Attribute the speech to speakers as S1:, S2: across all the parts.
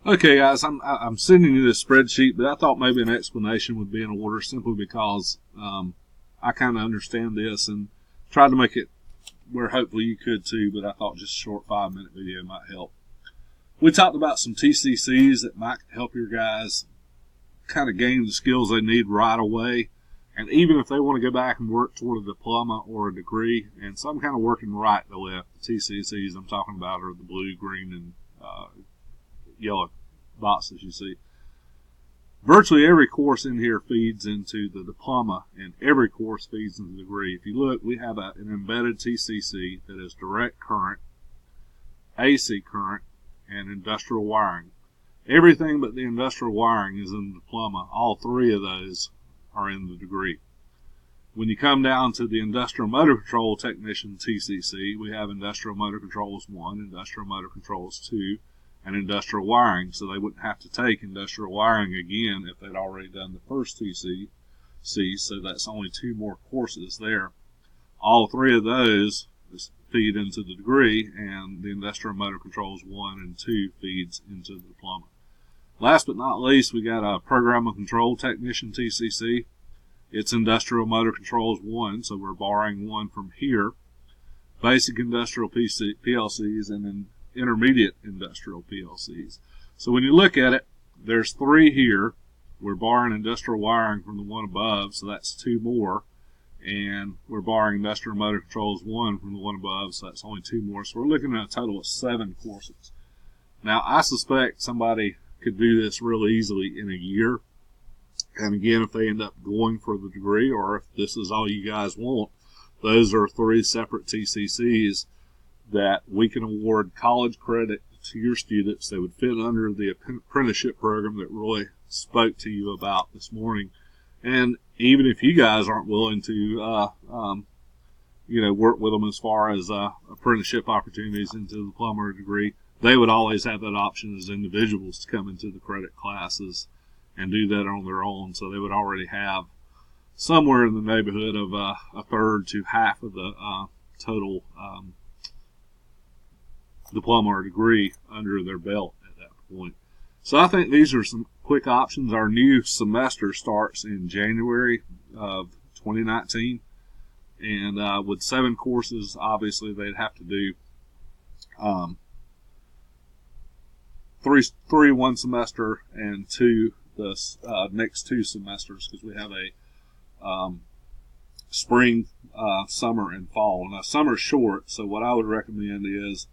S1: Okay, guys, I'm sending you this spreadsheet, but I thought maybe an explanation would be in order simply because I kind of understand this and tried to make it where hopefully you could too, but I thought just a short 5-minute video might help. We talked about some TCCs that might help your guys kind of gain the skills they need right away, and even if they want to go back and work toward a diploma or a degree, and so I'm kind of working right to left. The TCCs I'm talking about are the blue, green, and yellow boxes you see. Virtually every course in here feeds into the diploma, and every course feeds into the degree. If you look, we have an embedded TCC that is direct current, AC current, and industrial wiring. Everything but the industrial wiring is in the diploma. All three of those are in the degree. When you come down to the industrial motor control technician TCC, we have industrial motor controls 1, industrial motor controls 2, and industrial wiring. So they wouldn't have to take industrial wiring again if they'd already done the first TCC. So that's only 2 more courses there. All three of those feed into the degree, and the industrial motor controls 1 and 2 feeds into the diploma. Last but not least, we got a program and control technician TCC. It's industrial motor controls 1, so we're borrowing 1 from here. Basic industrial PLCs and then intermediate industrial PLCs. So when you look at it, there's 3 here. We're borrowing industrial wiring from the one above, so that's 2 more. And we're borrowing industrial motor controls 1 from the one above, so that's only 2 more. So we're looking at a total of 7 courses. Now, I suspect somebody could do this real easily in a year. And again, if they end up going for the degree, or if this is all you guys want, those are 3 separate TCCs that we can award college credit to your students that would fit under the apprenticeship program that Roy spoke to you about this morning. And even if you guys aren't willing to, work with them as far as apprenticeship opportunities into the diploma or degree, they would always have that option as individuals to come into the credit classes and do that on their own. So they would already have somewhere in the neighborhood of a third to half of the total diploma or degree under their belt at that point. So I think these are some quick options. Our new semester starts in January of 2019, and with 7 courses, obviously they'd have to do 3 one semester and 2 the next 2 semesters, because we have a spring, summer, and fall. Now, summer's short, so what I would recommend is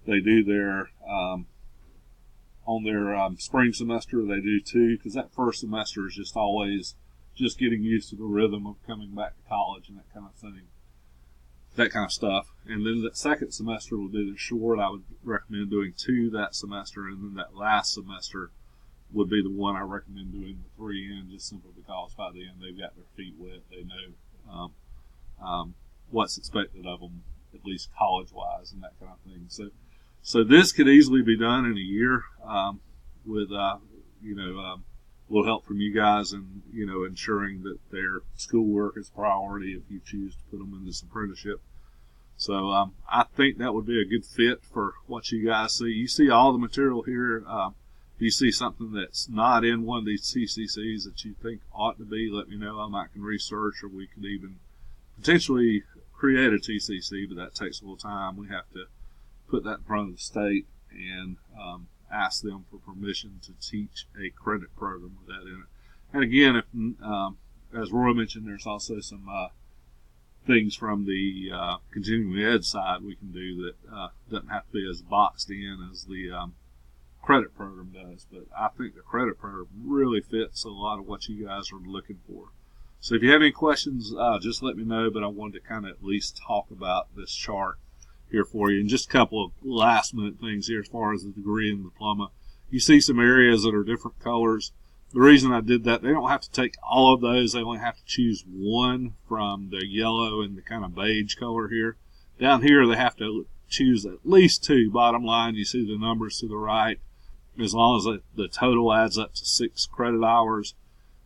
S1: they do their on their spring semester, they do 2, because that first semester is just always just getting used to the rhythm of coming back to college and that kind of thing, that kind of stuff. And then the second semester will be the short. I would recommend doing 2 that semester, and then that last semester would be the one I recommend doing the 3 in, just simply because by the end they've got their feet wet. They know what's expected of them, at least college-wise, and that kind of thing. So this could easily be done in a year with, a little help from you guys, and, ensuring that their schoolwork is priority if you choose to put them in this apprenticeship. So I think that would be a good fit for what you guys see. You see all the material here. If you see something that's not in one of these TCCs that you think ought to be, let me know. I might can research, or we could even potentially create a TCC, but that takes a little time. We have to put that in front of the state and ask them for permission to teach a credit program with that in it. And again, if, as Roy mentioned, there's also some things from the continuing ed side we can do that doesn't have to be as boxed in as the credit program does. But I think the credit program really fits a lot of what you guys are looking for. So if you have any questions, just let me know. But I wanted to kind of at least talk about this chart here for you. And just a couple of last minute things here as far as the degree and diploma. You see some areas that are different colors. The reason I did that, they don't have to take all of those. They only have to choose 1 from the yellow and the kind of beige color here. Down here, they have to choose at least 2. Bottom line, you see the numbers to the right. As long as the total adds up to 6 credit hours.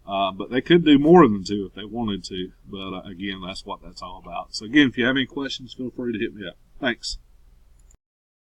S1: But they could do more than 2 if they wanted to. But again, that's what that's all about. So again, if you have any questions, feel free to hit me up. Thanks.